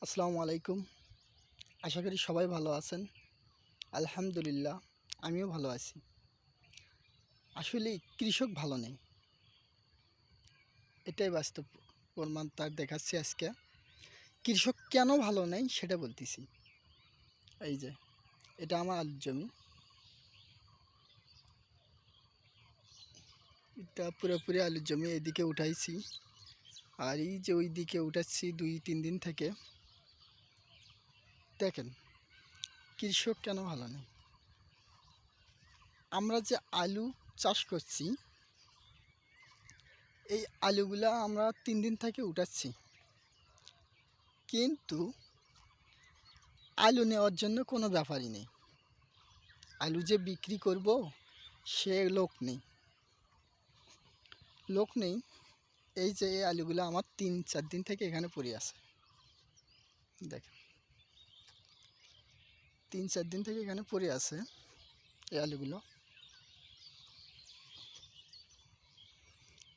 আসসালামু আলাইকুম। আশা করি সবাই ভালো আছেন। আলহামদুলিল্লাহ, আমিও ভালো আছি। আসলে কৃষক ভালো নেই, এটাই বাস্তব প্রমাণ তার দেখাচ্ছি আজকে। কৃষক কেন ভালো নেই সেটা বলতেছি। এই যে এটা আমার আলুর জমি, এটা পুরোপুরি আলুর জমি। এদিকে উঠাইছি আর এই যে ওই দিকে উঠাচ্ছি 2-3 দিন থেকে। দেখেন কৃষক কেন ভালো নেই। আমরা যে আলু চাষ করছি, এই আলুগুলা আমরা 3 দিন থেকে উঠাচ্ছি, কিন্তু আলু নেওয়ার জন্য কোনো ব্যাপারই নেই। আলু যে বিক্রি করব সে লোক নেই। এই যে এই আলুগুলো আমার 3-4 দিন থেকে এখানে পড়ে আছে। দেখেন 3-4 দিন থেকে এখানে পড়ে আছে এই আলুগুলো।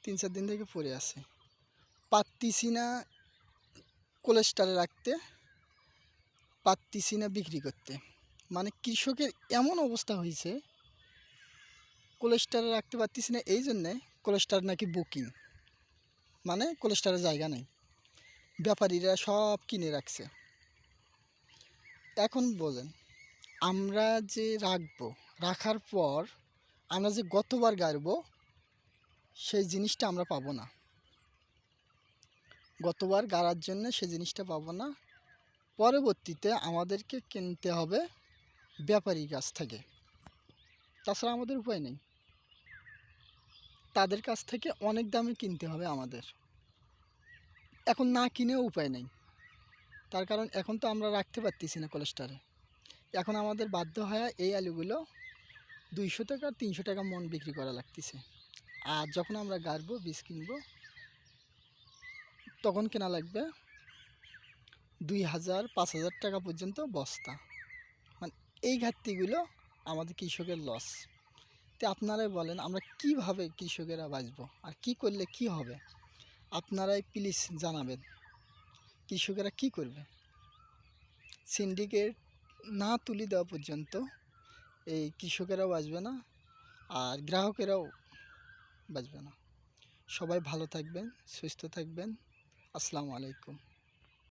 3-4 দিন থেকে পড়ে আছে, পারতিছি না কোলেস্টারে রাখতে, পারতিছি না বিক্রি করতে। মানে কৃষকের এমন অবস্থা হয়েছে, কোলেস্টারে রাখতে পারতিছি না এই জন্যে কোলেস্টার নাকি বুকিং, মানে কোলেস্টারের জায়গা নেই, ব্যাপারীরা সব কিনে রাখছে। এখন বোঝেন, আমরা যে রাখার পর আমরা যে গতবার গাড়বো সেই জিনিসটা আমরা পাবো না। গতবার গাড়ার জন্য সেই জিনিসটা পাবো না। পরবর্তীতে আমাদেরকে কিনতে হবে ব্যাপারীর কাছ থেকে, তাছাড়া আমাদের উপায় নেই। তাদের কাছ থেকে অনেক দামে কিনতে হবে আমাদের। এখন না কিনেও উপায় নেই, তার কারণ এখন তো আমরা রাখতে পারতেছি না কোলেস্টারে। এখন আমাদের বাধ্য হয় এই আলুগুলো 200 টাকা 300 টাকা মন বিক্রি করা লাগতেছে। আর যখন আমরা গাড়বো বীজ কিনবো, তখন কেনা লাগবে 2000-5000 টাকা পর্যন্ত বস্তা। মানে এই ঘাটতিগুলো আমাদের কৃষকের লস। তো আপনারাই বলেন আমরা কিভাবে কৃষকেরা বাঁচবো আর কি করলে কি হবে? আপনারাই প্লিজ জানাবেন কৃষকেরা কি করবে। সিন্ডিকেট না তুলে দেওয়া পর্যন্ত এই কৃষকেরাও বাঁচবে না আর গ্রাহকেরাও বাঁচবে না। সবাই ভালো থাকবেন, সুস্থ থাকবেন। আসসালামু আলাইকুম।